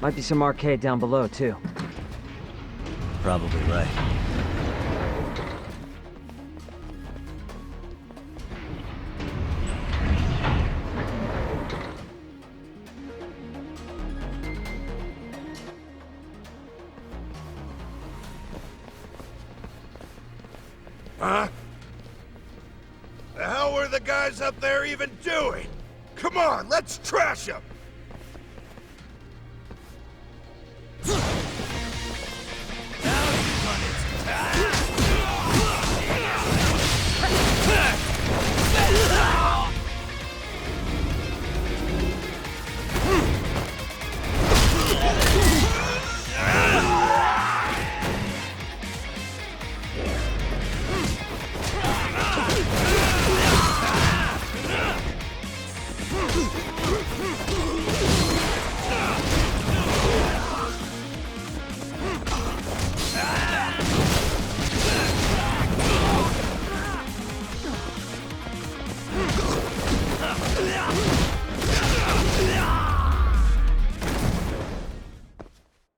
Might be some arcade down below, too. Probably right. Huh? The hell were the guys up there even doing? Come on, let's trash them!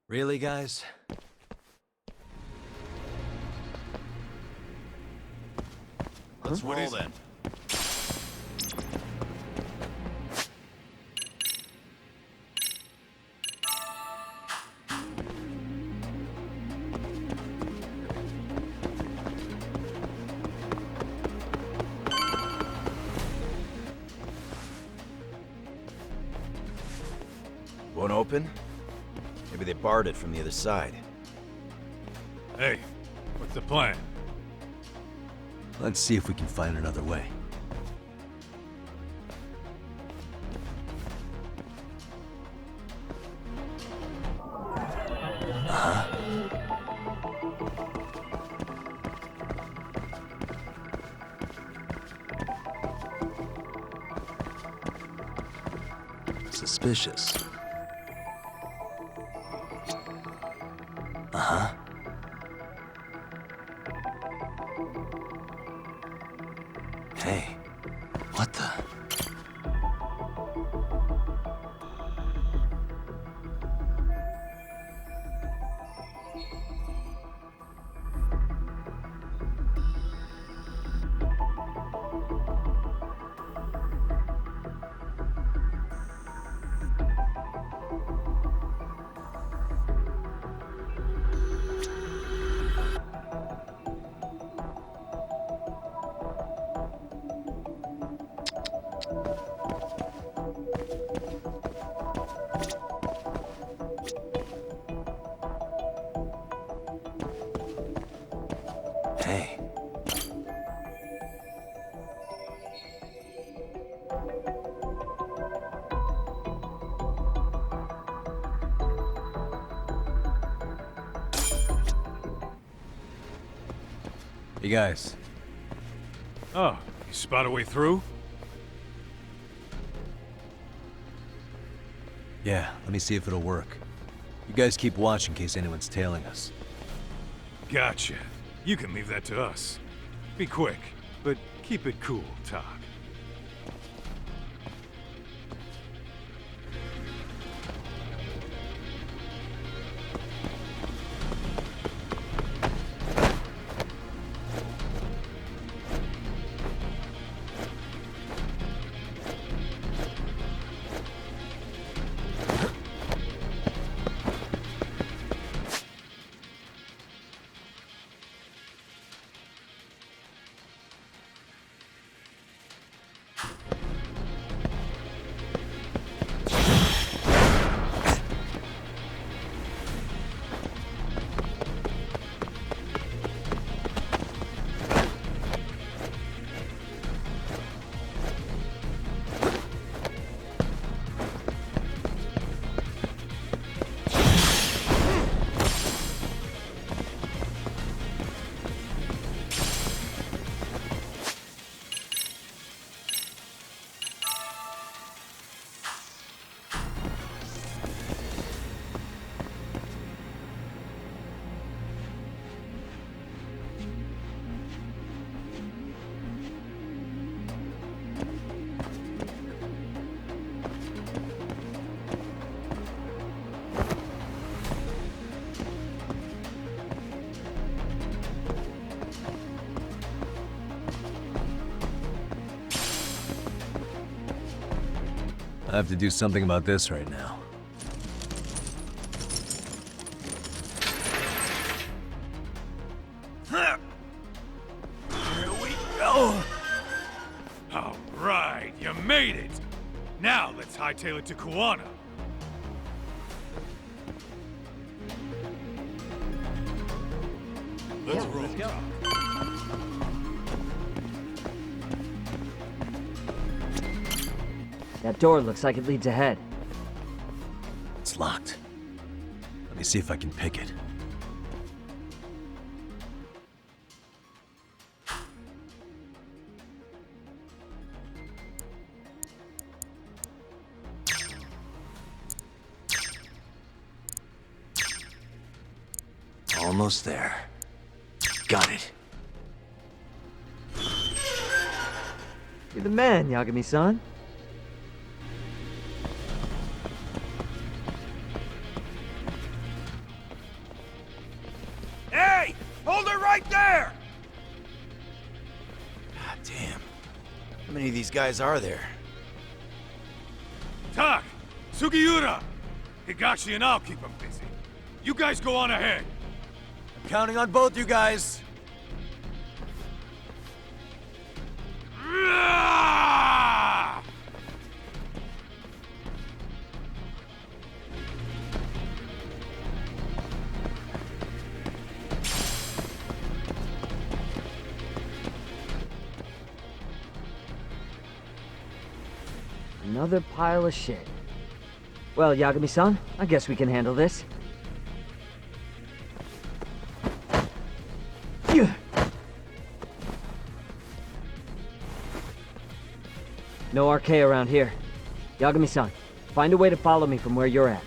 Really, guys? Let's roll then. Won't open? Maybe they barred it from the other side. Hey, what's the plan? Let's see if we can find another way. Suspicious. Uh-huh. Hey, what the? Hey. You guys. Oh, you spot a way through? Yeah, let me see if it'll work. You guys keep watch in case anyone's tailing us. Gotcha. You can leave that to us. Be quick, but keep it cool, Todd. I have to do something about this right now. Here we go! All right, you made it! Now let's hightail it to Kuwana. Let's roll. Let's go. That door looks like it leads ahead. It's locked. Let me see if I can pick it. Almost there. Got it. You're the man, Yagami-san. Hey! Hold her right there! God damn. How many of these guys are there? Tak! Sugiura! Higashi and I'll keep them busy. You guys go on ahead. I'm counting on both you guys. Ah! Another pile of shit. Well, Yagami-san, I guess we can handle this. No RK around here. Yagami-san, find a way to follow me from where you're at.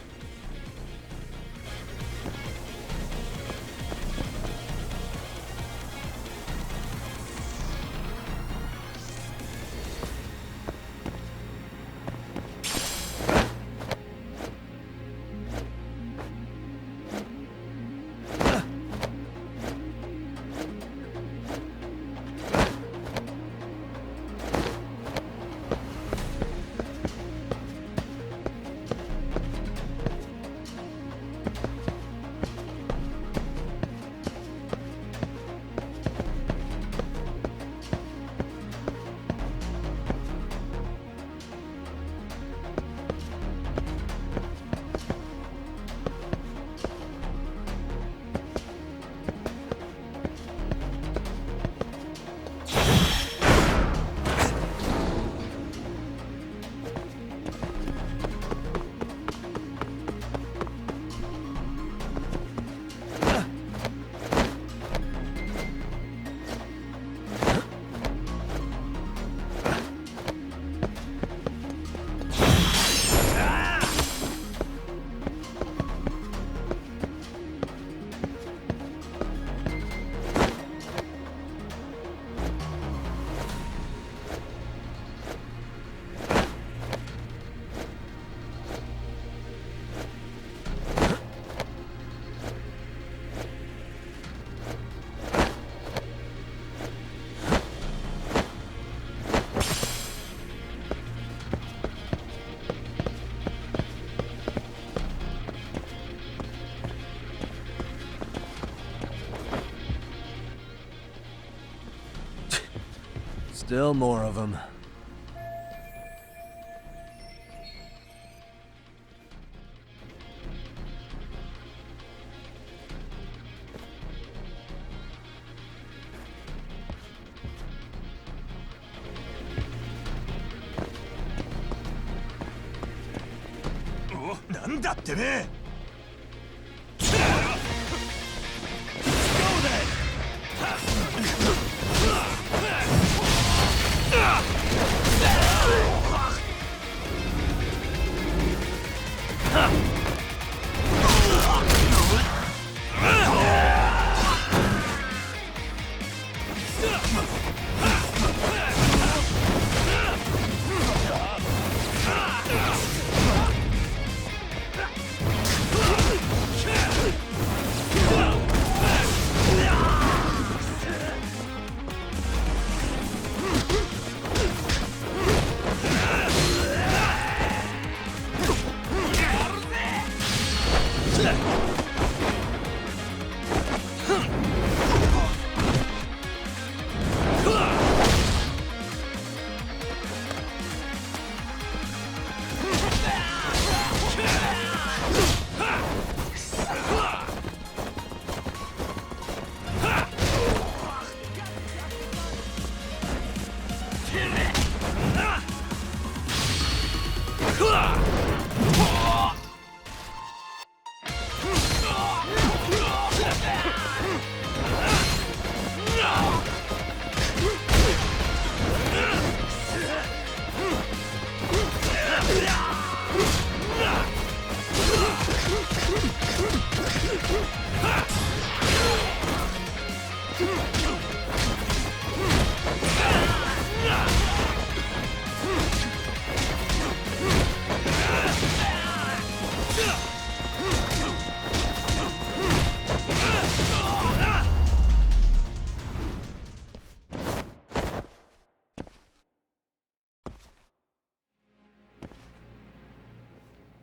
Still more of them.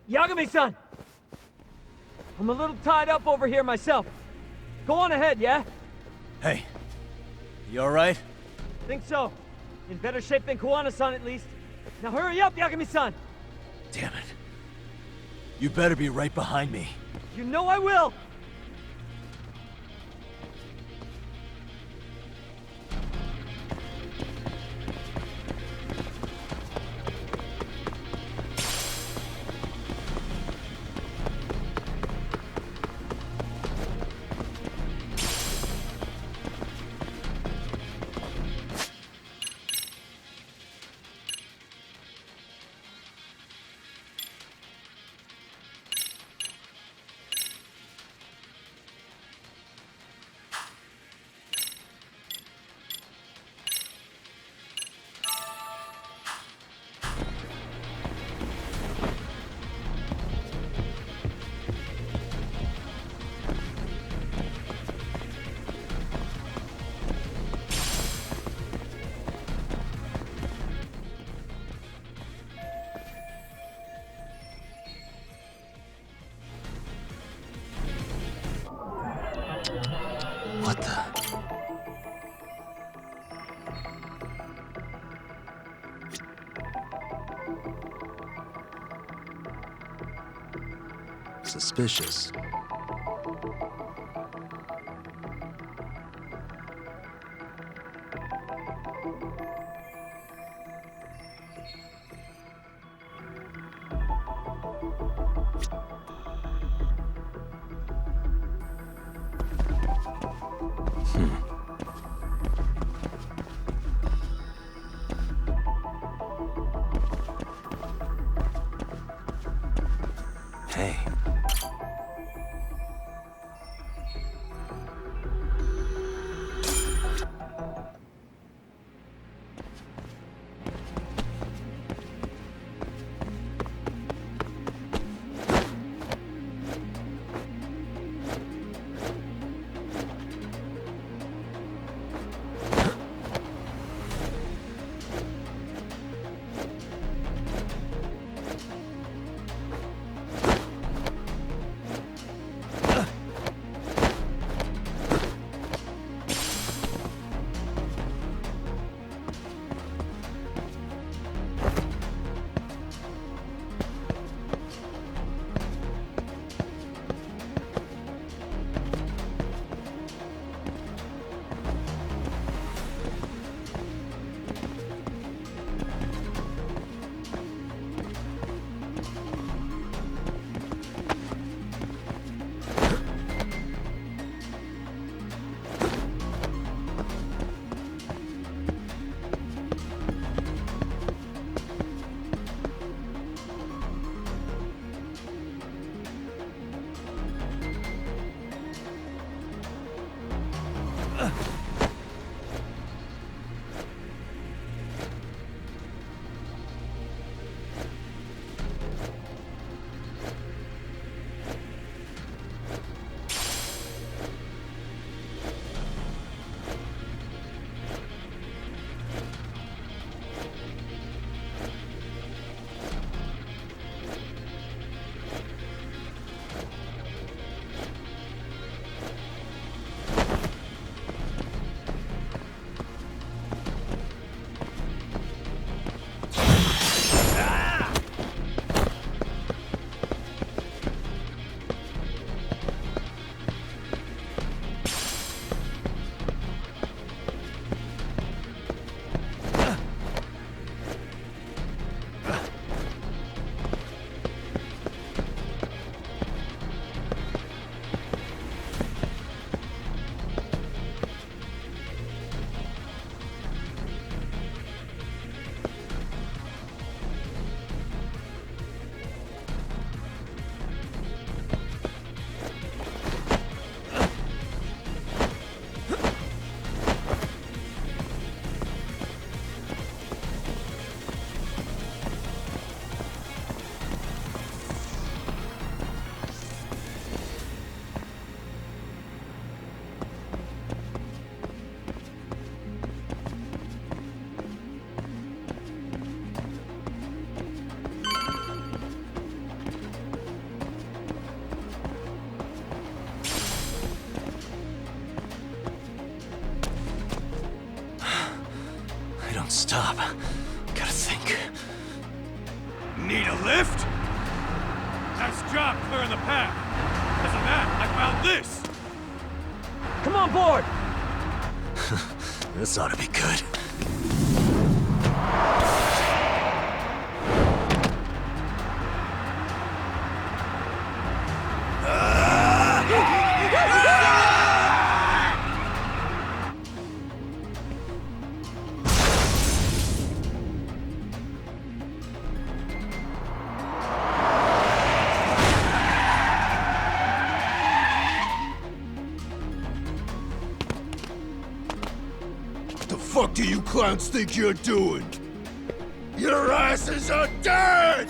Yagami-san! I'm a little tied up over here myself. Go on ahead, yeah? Hey, you alright? Think so. In better shape than Kuwana-san, at least. Now hurry up, Yagami-san! Damn it. You better be right behind me. You know I will! What the? Suspicious. Hey. stop. Gotta think. Need a lift? Nice job clearing the path. Because of that, I found this. Come on board! This ought to be good. What do you clowns think you're doing? Your asses are dead!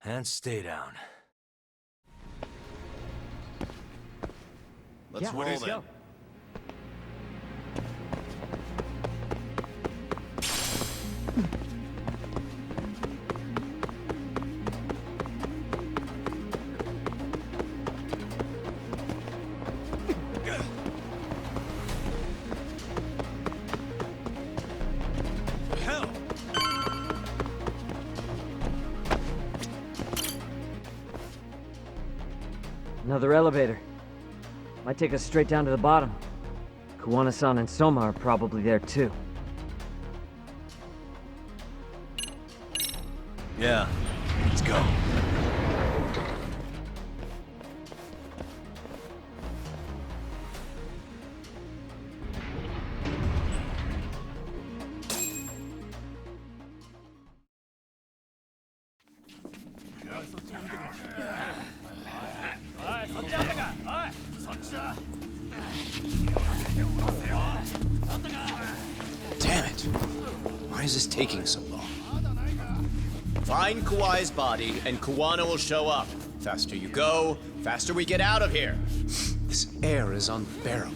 And stay down. Let's roll let's then. go. Hell! Another elevator. Might take us straight down to the bottom. Kuwana-san and Soma are probably there too. Yeah, let's go. Damn it! Why is this taking so long? Find Kawai's body, and Kuwana will show up. Faster you go, faster we get out of here. This air is unbearable.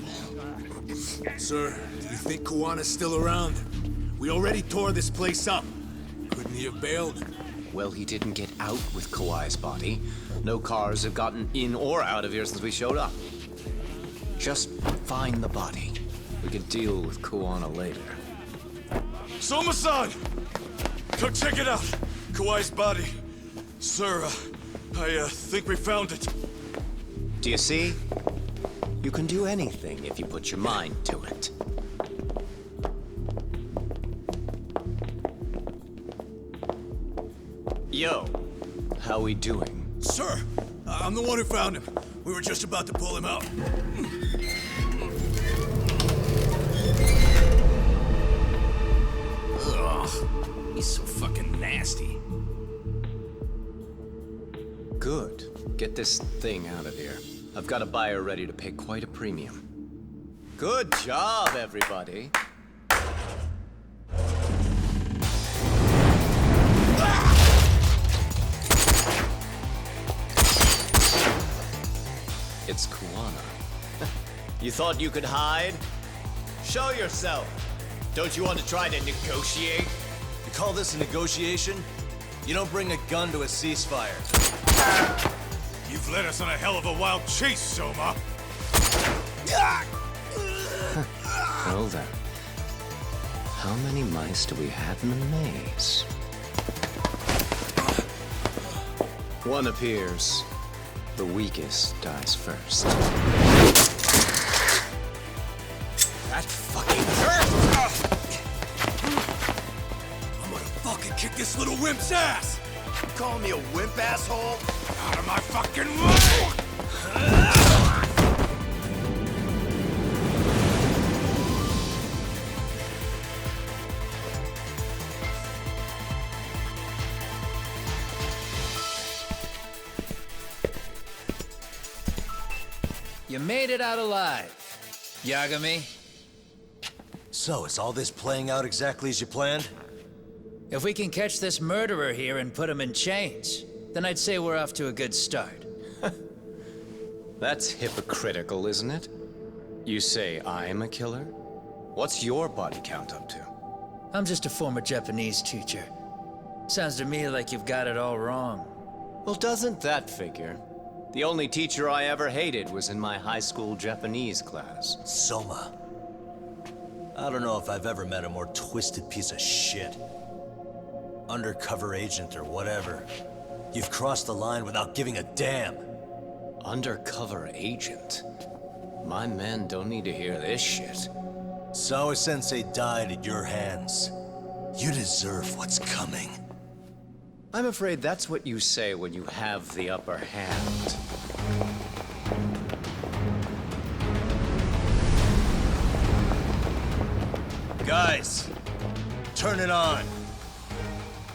Sir, do you think Kuwana's still around? We already tore this place up. Couldn't he have bailed? Well, he didn't get out with Kawai's body. No cars have gotten in or out of here since we showed up. Just find the body. We can deal with Kuwana later. Soma-san! Go check it out! Kawai's body. Sir, I think we found it. Do you see? You can do anything if you put your mind to it. Yo, how we doing? Sir, I'm the one who found him. We were just about to pull him out. Ugh, he's so fucking nasty. Good. Get this thing out of here. I've got a buyer ready to pay quite a premium. Good job, everybody. It's Kuwana. You thought you could hide? Show yourself. Don't you want to try to negotiate? You call this a negotiation? You don't bring a gun to a ceasefire. You've led us on a hell of a wild chase, Soma. Well then. How many mice do we have in the maze? One appears. The weakest dies first. That fucking hurt! I'm gonna fucking kick this little wimp's ass! You calling me a wimp, asshole? Out of my fucking way! You made it out alive, Yagami. So, is all this playing out exactly as you planned? If we can catch this murderer here and put him in chains, then I'd say we're off to a good start. That's hypocritical, isn't it? You say I'm a killer? What's your body count up to? I'm just a former Japanese teacher. Sounds to me like you've got it all wrong. Well, doesn't that figure? The only teacher I ever hated was in my high school Japanese class. Soma. I don't know if I've ever met a more twisted piece of shit. Undercover agent or whatever. You've crossed the line without giving a damn. Undercover agent? My men don't need to hear this shit. Sawa-sensei died at your hands. You deserve what's coming. I'm afraid that's what you say when you have the upper hand. Guys, turn it on.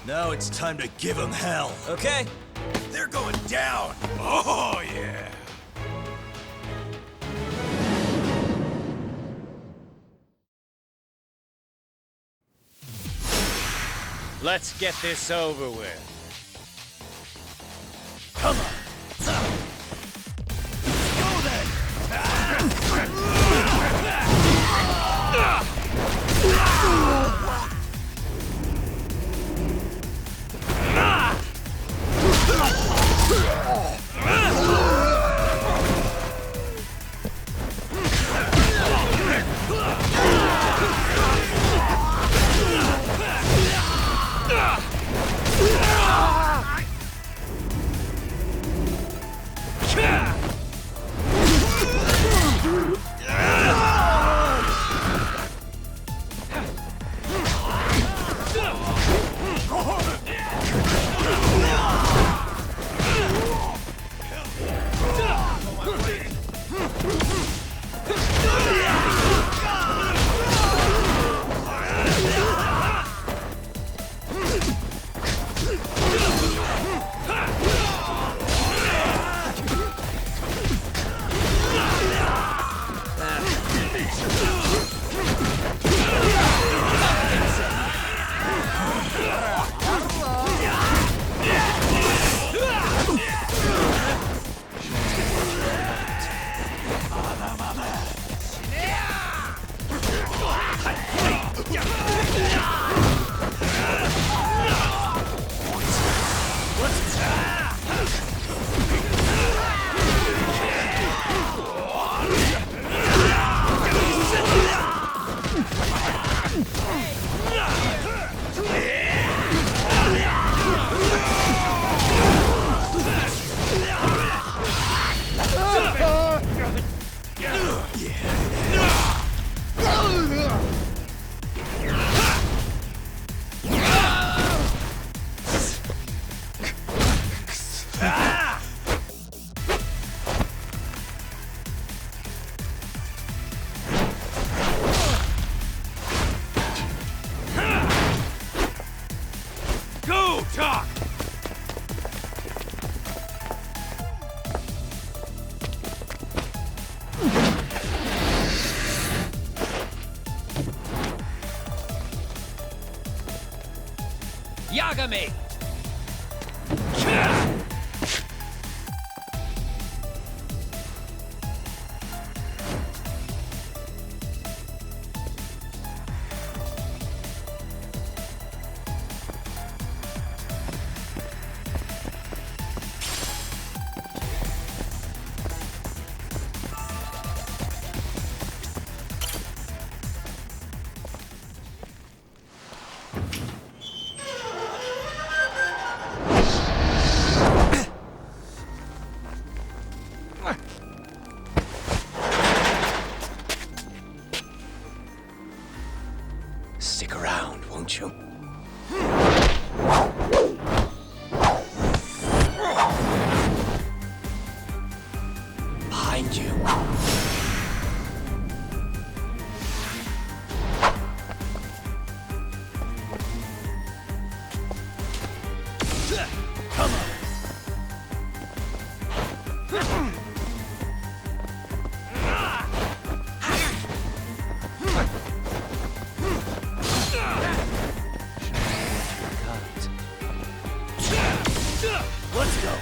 Now it's time to give them hell. Okay. They're going down! Oh, yeah. Let's get this over with. Yagami! Stick around, won't you? Behind you. Come on. Let's go.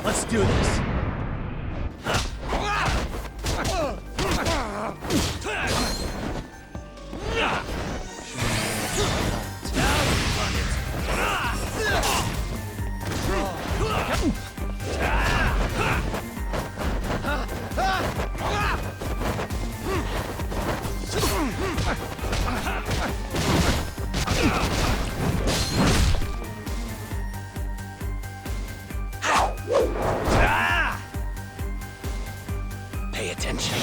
Let's do this. Pay attention.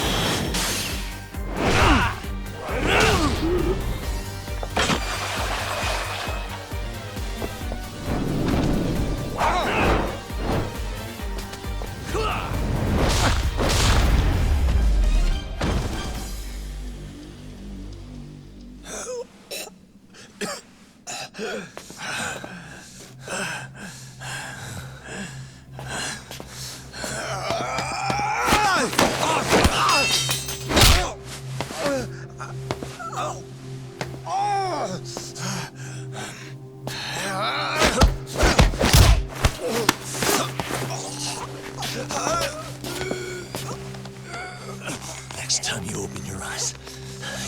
Next time you open your eyes,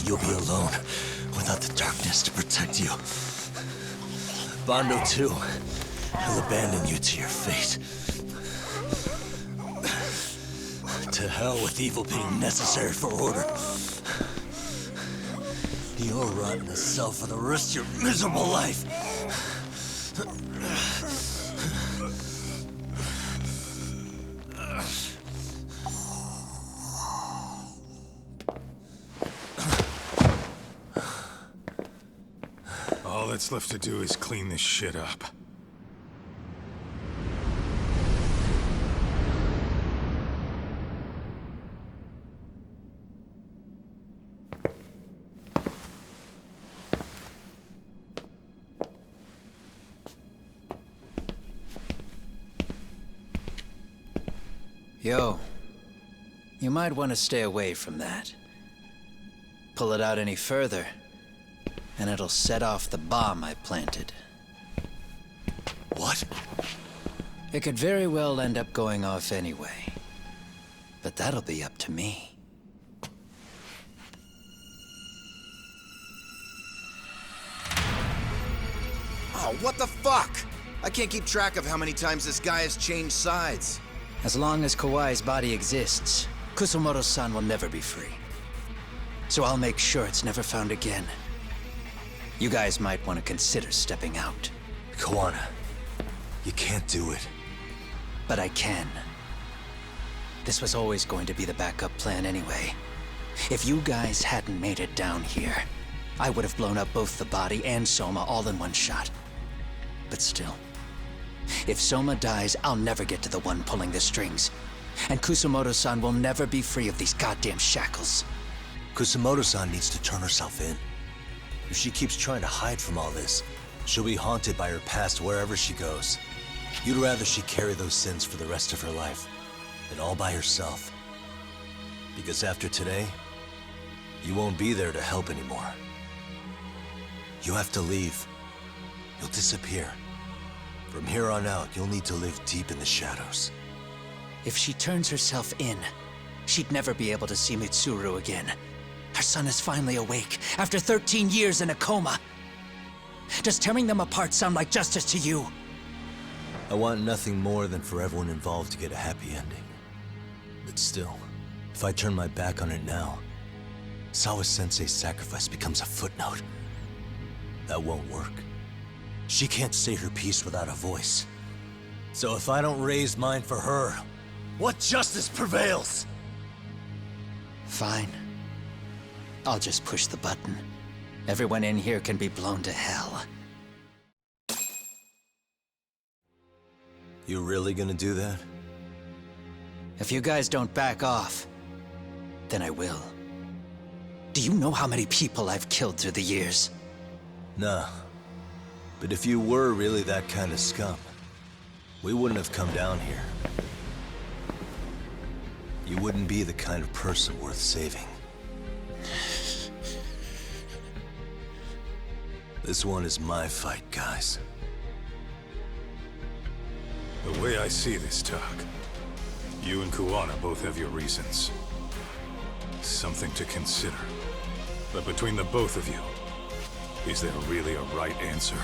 you'll be alone, without the darkness to protect you. Bondo, too. He'll abandon you to your fate. To hell with evil being necessary for order. You'll rot in a cell for the rest of your miserable life. All that's left to do is clean this shit up. Yo, you might want to stay away from that. Pull it out any further, and it'll set off the bomb I planted. What? It could very well end up going off anyway. But that'll be up to me. Oh, what the fuck? I can't keep track of how many times this guy has changed sides. As long as Kawai's body exists, Kusumoto-san will never be free. So I'll make sure it's never found again. You guys might want to consider stepping out. Kawana, you can't do it. But I can. This was always going to be the backup plan anyway. If you guys hadn't made it down here, I would have blown up both the body and Soma all in one shot. But still, if Soma dies, I'll never get to the one pulling the strings. And Kusumoto-san will never be free of these goddamn shackles. Kusumoto-san needs to turn herself in. If she keeps trying to hide from all this, she'll be haunted by her past wherever she goes. You'd rather she carry those sins for the rest of her life, than all by herself. Because after today, you won't be there to help anymore. You have to leave. You'll disappear. From here on out, you'll need to live deep in the shadows. If she turns herself in, she'd never be able to see Mitsuru again. Her son is finally awake, after 13 years in a coma. Does tearing them apart sound like justice to you? I want nothing more than for everyone involved to get a happy ending. But still, if I turn my back on it now, Sawa-sensei's sacrifice becomes a footnote. That won't work. She can't say her piece without a voice. So if I don't raise mine for her, what justice prevails? Fine. I'll just push the button. Everyone in here can be blown to hell. You really gonna do that? If you guys don't back off, then I will. Do you know how many people I've killed through the years? Nah. But if you were really that kind of scum, we wouldn't have come down here. You wouldn't be the kind of person worth saving. This one is my fight, guys. The way I see this, Tak, you and Kuwana both have your reasons. Something to consider. But between the both of you, is there really a right answer?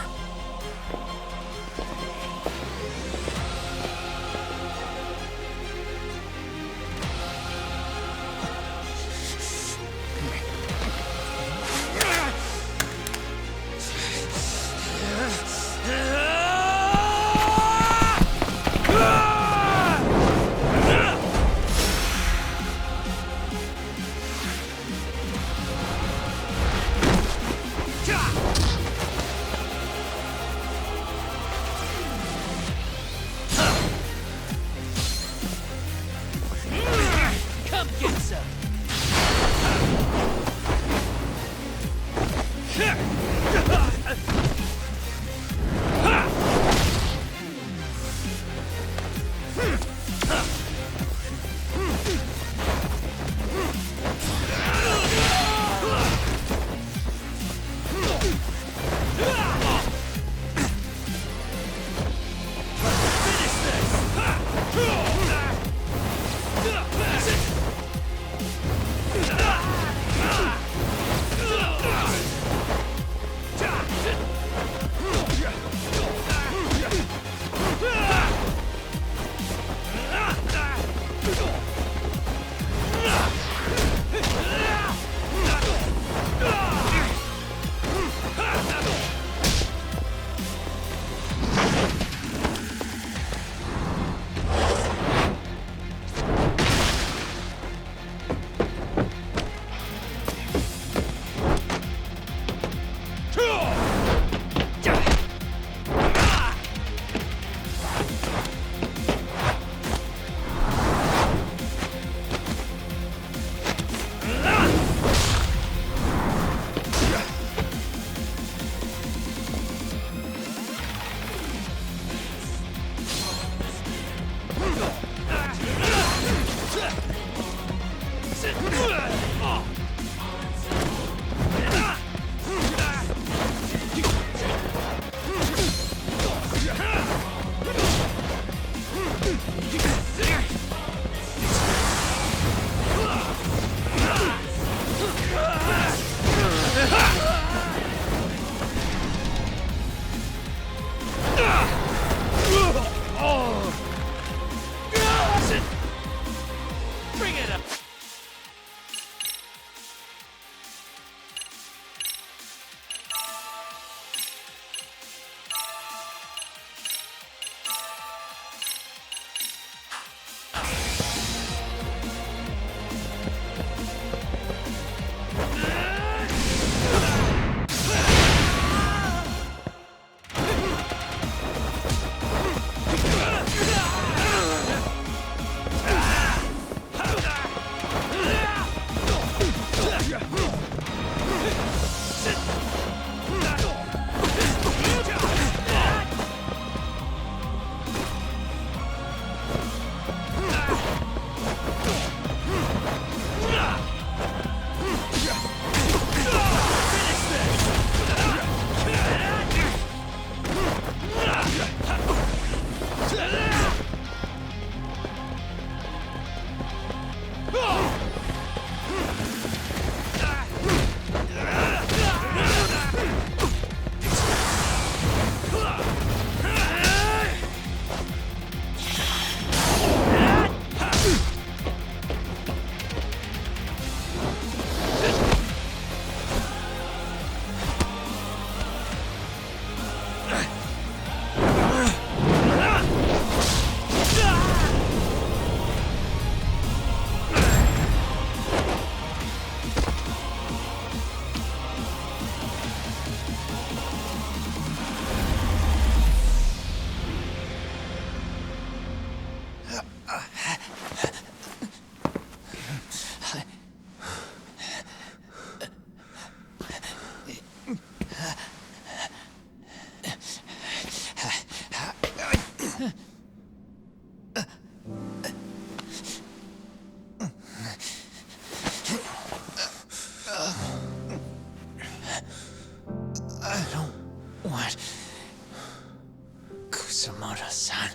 Kusumoto-san.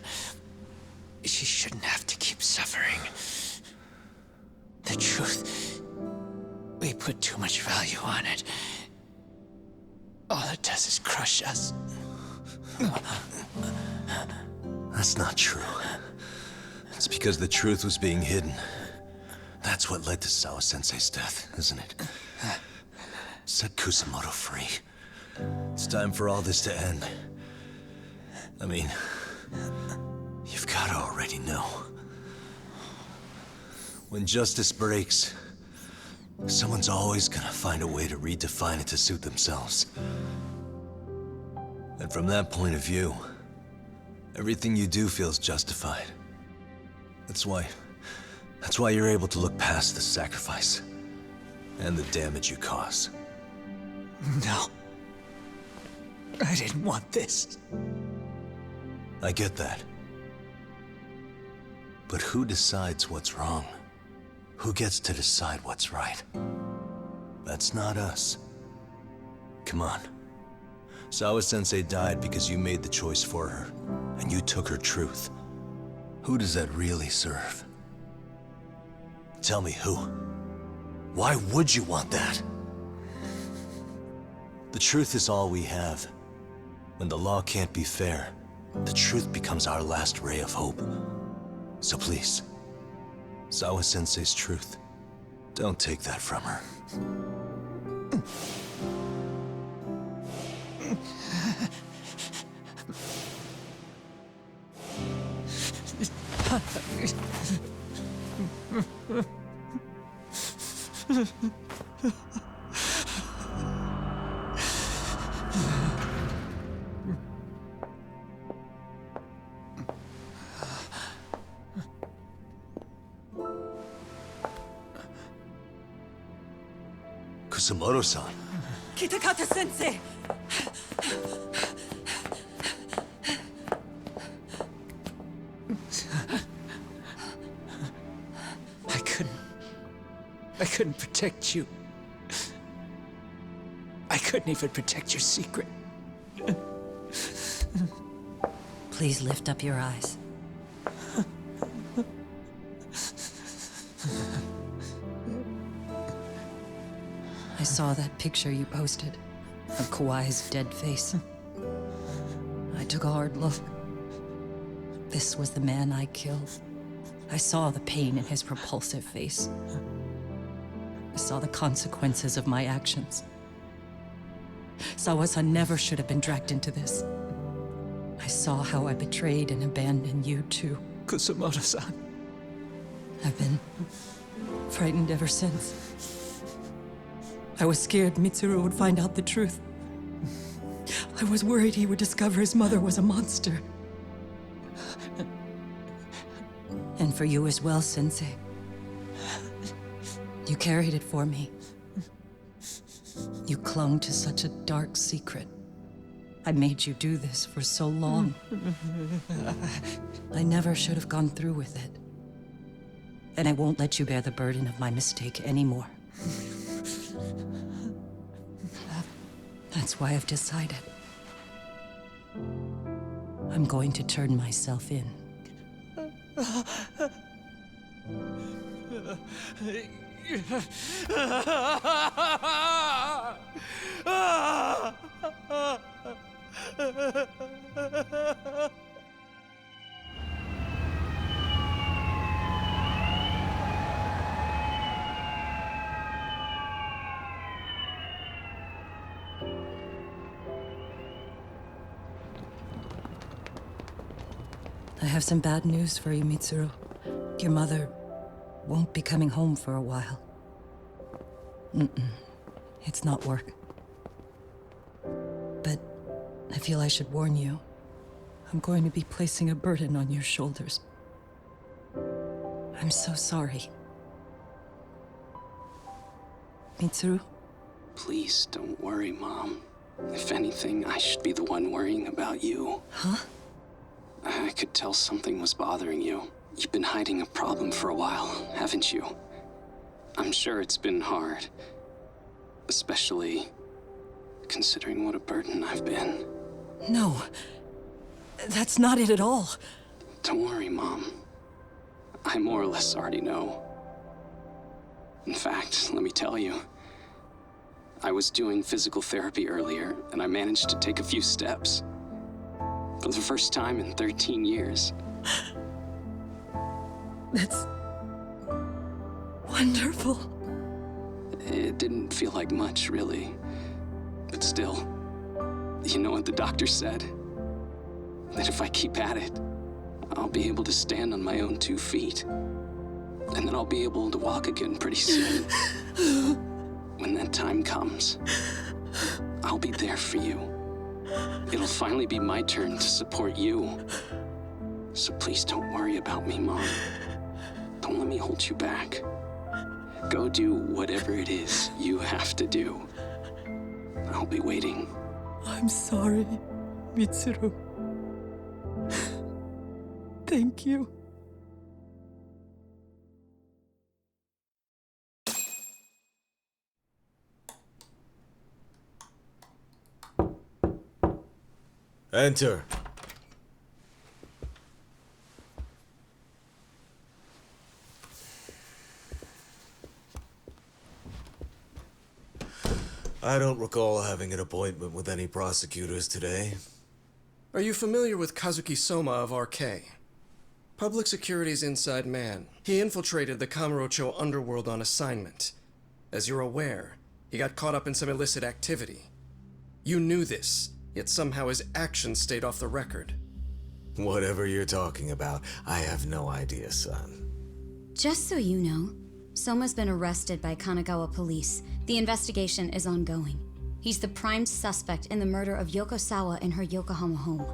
She shouldn't have to keep suffering. The truth, we put too much value on it. All it does is crush us. That's not true. It's because the truth was being hidden. That's what led to Sawa-sensei's death, isn't it? Set Kusumoto free. It's time for all this to end. I mean, you've got to already know. When justice breaks, someone's always gonna find a way to redefine it to suit themselves. And from that point of view, everything you do feels justified. That's why you're able to look past the sacrifice and the damage you cause. No. I didn't want this. I get that. But who decides what's wrong? Who gets to decide what's right? That's not us. Come on. Sawa-sensei died because you made the choice for her, and you took her truth. Who does that really serve? Tell me who. Why would you want that? The truth is all we have. When the law can't be fair, the truth becomes our last ray of hope. So please, Sawa-sensei's truth, don't take that from her. Kusumoto-san. Kitakata-sensei! I couldn't protect you. I couldn't even protect your secret. Please lift up your eyes. I saw that picture you posted of Kawai's dead face. I took a hard look. This was the man I killed. I saw the pain in his repulsive face. I saw the consequences of my actions. Sawa-san never should have been dragged into this. I saw how I betrayed and abandoned you too. Kusumoto-san. I've been frightened ever since. I was scared Mitsuru would find out the truth. I was worried he would discover his mother was a monster. And for you as well, Sensei. You carried it for me. You clung to such a dark secret. I made you do this for so long. I never should have gone through with it. And I won't let you bear the burden of my mistake anymore. That's why I've decided. I'm going to turn myself in. I have some bad news for you, Mitsuru. Your mother won't be coming home for a while. It's not work. But I feel I should warn you. I'm going to be placing a burden on your shoulders. I'm so sorry. Mitsuru? Please don't worry, Mom. If anything, I should be the one worrying about you. Huh? I could tell something was bothering you. You've been hiding a problem for a while, haven't you? I'm sure it's been hard. Especially considering what a burden I've been. No. That's not it at all. Don't worry, Mom. I more or less already know. In fact, let me tell you. I was doing physical therapy earlier, and I managed to take a few steps. For the first time in 13 years. That's wonderful. It didn't feel like much, really. But still, you know what the doctor said? That if I keep at it, I'll be able to stand on my own 2 feet. And then I'll be able to walk again pretty soon. When that time comes, I'll be there for you. It'll finally be my turn to support you. So please don't worry about me, Mom. Don't let me hold you back. Go do whatever it is you have to do. I'll be waiting. I'm sorry, Mitsuru. Thank you. Enter. I don't recall having an appointment with any prosecutors today. Are you familiar with Kazuki Soma of RK? Public Security's inside man. He infiltrated the Kamurocho underworld on assignment. As you're aware, he got caught up in some illicit activity. You knew this, yet somehow his actions stayed off the record. Whatever you're talking about, I have no idea, son. Just so you know, Soma's been arrested by Kanagawa police. The investigation is ongoing. He's the prime suspect in the murder of Yoko Sawa in her Yokohama home.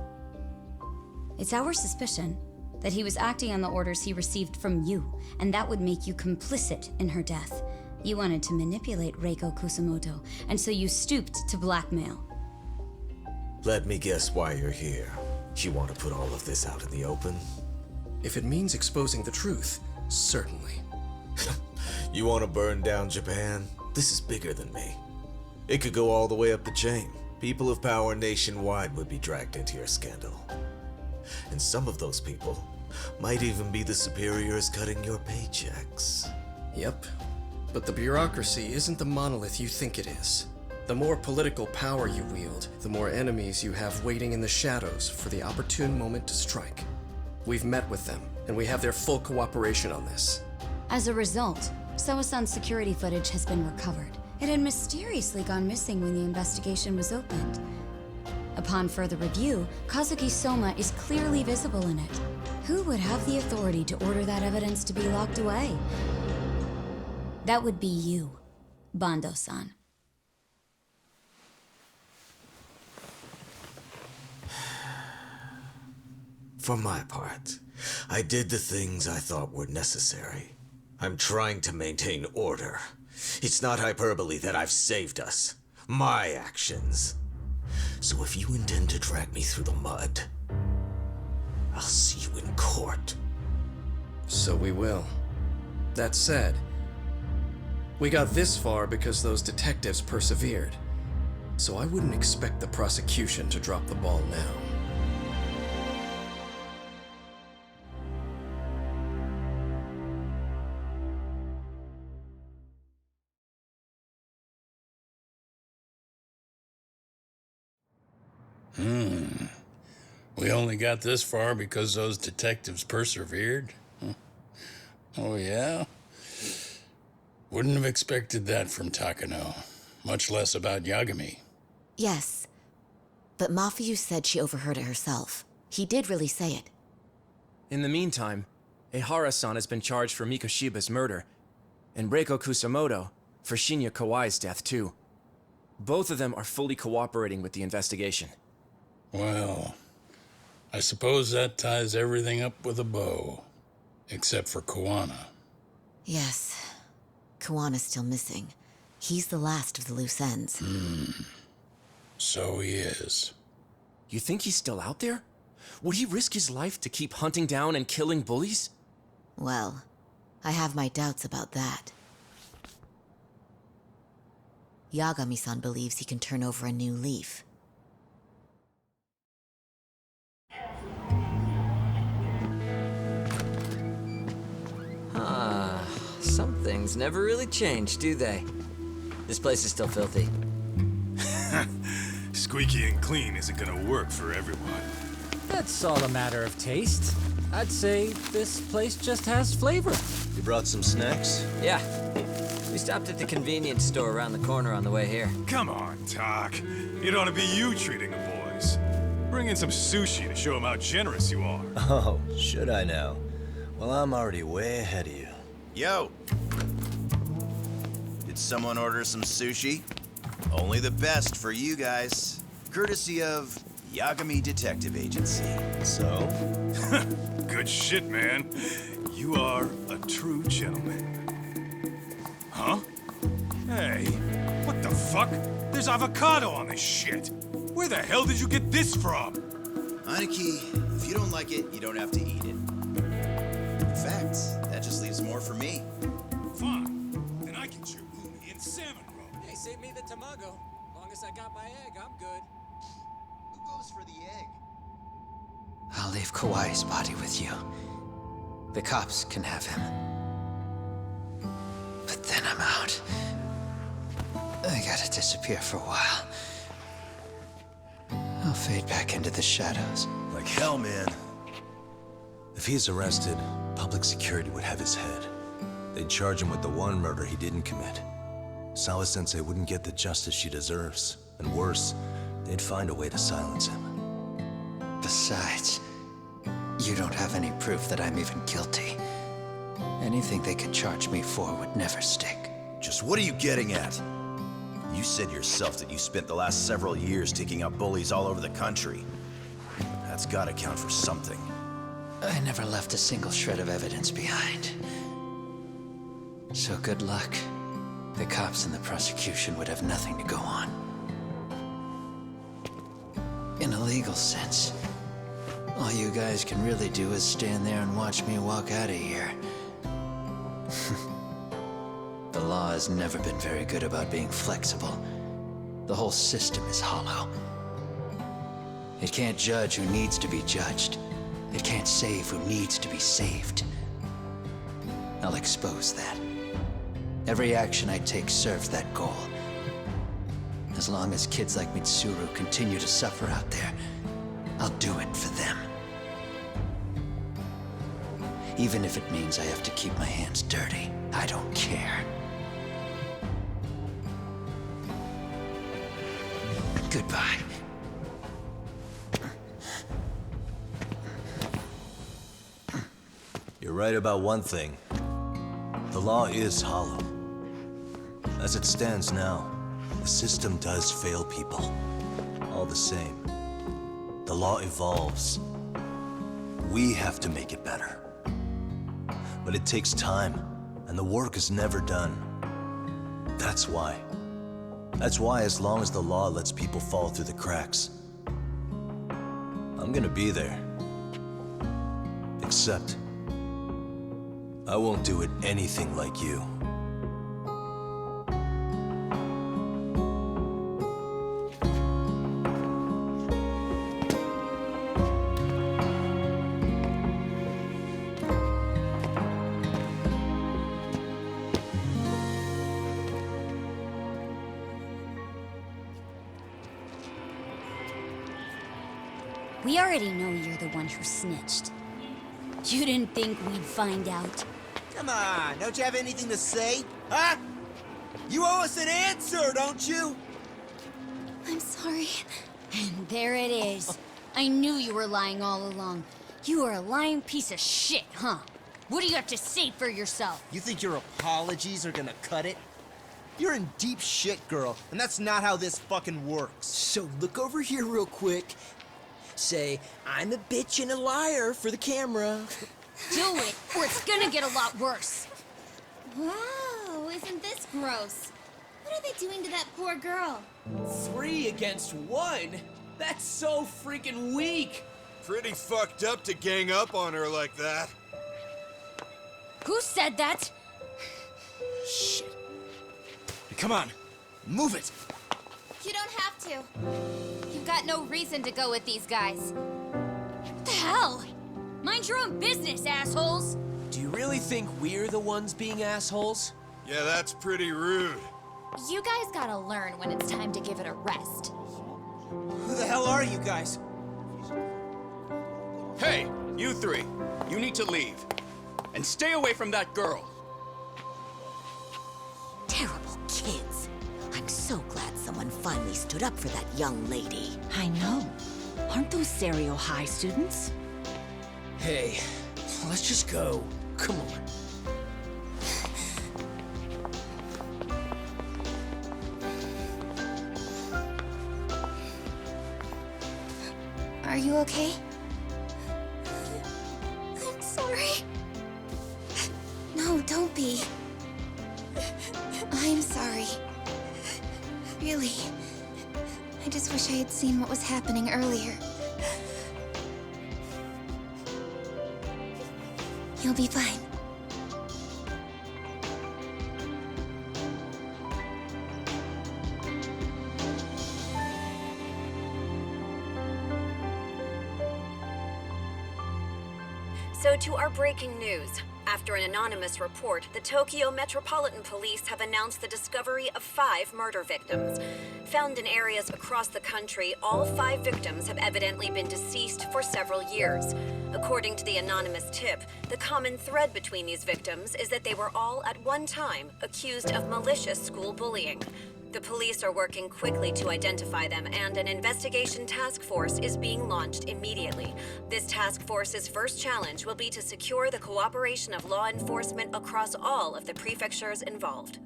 It's our suspicion that he was acting on the orders he received from you, and that would make you complicit in her death. You wanted to manipulate Reiko Kusamoto, and so you stooped to blackmail. Let me guess why you're here. You want to put all of this out in the open? If it means exposing the truth, certainly. You want to burn down Japan? This is bigger than me. It could go all the way up the chain. People of power nationwide would be dragged into your scandal. And some of those people might even be the superiors cutting your paychecks. Yep. But the bureaucracy isn't the monolith you think it is. The more political power you wield, the more enemies you have waiting in the shadows for the opportune moment to strike. We've met with them, and we have their full cooperation on this. As a result, Soa-san's security footage has been recovered. It had mysteriously gone missing when the investigation was opened. Upon further review, Kazuki Soma is clearly visible in it. Who would have the authority to order that evidence to be locked away? That would be you, Bando-san. For my part, I did the things I thought were necessary. I'm trying to maintain order. It's not hyperbole that I've saved us. My actions. So if you intend to drag me through the mud, I'll see you in court. So we will. That said, we got this far because those detectives persevered. So I wouldn't expect the prosecution to drop the ball now. We only got this far because those detectives persevered? Oh, yeah? Wouldn't have expected that from Takano, much less about Yagami. Yes, but Mafuyu said she overheard it herself. He did really say it. In the meantime, Ehara-san has been charged for Mikoshiba's murder, and Reiko Kusamoto for Shinya Kawai's death, too. Both of them are fully cooperating with the investigation. Well, I suppose that ties everything up with a bow. Except for Kuwana. Yes. Kuwana's still missing. He's the last of the loose ends. So he is. You think he's still out there? Would he risk his life to keep hunting down and killing bullies? Well, I have my doubts about that. Yagami-san believes he can turn over a new leaf. Things never really change, do they? This place is still filthy. Squeaky and clean isn't gonna work for everyone. That's all a matter of taste. I'd say this place just has flavor. You brought some snacks? Yeah. We stopped at the convenience store around the corner on the way here. Come on, Doc. It ought to be you treating the boys. Bring in some sushi to show them how generous you are. Oh, should I now? Well, I'm already way ahead of you. Yo! Did someone order some sushi? Only the best for you guys. Courtesy of Yagami Detective Agency. So? Good shit, man. You are a true gentleman. Huh? Hey, what the fuck? There's avocado on this shit. Where the hell did you get this from? Aniki, if you don't like it, you don't have to eat it. In fact, that just leaves more for me. Fine. Then I get your umi and salmon roll. Hey, save me the tamago. Long as I got my egg, I'm good. Who goes for the egg? I'll leave Kawai's body with you. The cops can have him. But then I'm out. I gotta disappear for a while. I'll fade back into the shadows. Like hell, man. If he's arrested, public security would have his head. They'd charge him with the one murder he didn't commit. Sawa-sensei wouldn't get the justice she deserves. And worse, they'd find a way to silence him. Besides, you don't have any proof that I'm even guilty. Anything they could charge me for would never stick. Just what are you getting at? You said yourself that you spent the last several years taking out bullies all over the country. That's gotta count for something. I never left a single shred of evidence behind. So good luck. The cops and the prosecution would have nothing to go on. In a legal sense, all you guys can really do is stand there and watch me walk out of here. The law has never been very good about being flexible. The whole system is hollow. It can't judge who needs to be judged. It can't save who needs to be saved. I'll expose that. Every action I take serves that goal. As long as kids like Mitsuru continue to suffer out there, I'll do it for them. Even if it means I have to keep my hands dirty, I don't care. Goodbye. You're right about one thing. The law is hollow. As it stands now, the system does fail people. All the same, the law evolves. We have to make it better. But it takes time, and the work is never done. That's why, as long as the law lets people fall through the cracks, I'm gonna be there. Except, I won't do it anything like you. We already know you're the one who snitched. You didn't think we'd find out? Come on, don't you have anything to say? Huh? You owe us an answer, don't you? I'm sorry. And there it is. I knew you were lying all along. You are a lying piece of shit, huh? What do you have to say for yourself? You think your apologies are gonna cut it? You're in deep shit, girl, and that's not how this fucking works. So look over here real quick. Say, I'm a bitch and a liar for the camera. Do it, or it's gonna get a lot worse. Wow, isn't this gross? What are they doing to that poor girl? 3 against 1? That's so freaking weak. Pretty fucked up to gang up on her like that. Who said that? Shit. Come on, move it. You don't have to. You've got no reason to go with these guys. What the hell? Mind your own business, assholes! Do you really think we're the ones being assholes? Yeah, that's pretty rude. You guys gotta learn when it's time to give it a rest. Who the hell are you guys? Hey, you three. You need to leave. And stay away from that girl. Terrible kids. I'm so glad someone finally stood up for that young lady. I know. Aren't those Serio High students? Hey, let's just go. Come on. Are you okay? I'm sorry. No, don't be. I'm sorry. Really. I just wish I had seen what was happening earlier. You'll be fine. So to our breaking news. After an anonymous report, the Tokyo Metropolitan Police have announced the discovery of 5 murder victims. Found in areas across the country, all 5 victims have evidently been deceased for several years. According to the anonymous tip, the common thread between these victims is that they were all at one time accused of malicious school bullying. The police are working quickly to identify them, and an investigation task force is being launched immediately. This task force's first challenge will be to secure the cooperation of law enforcement across all of the prefectures involved.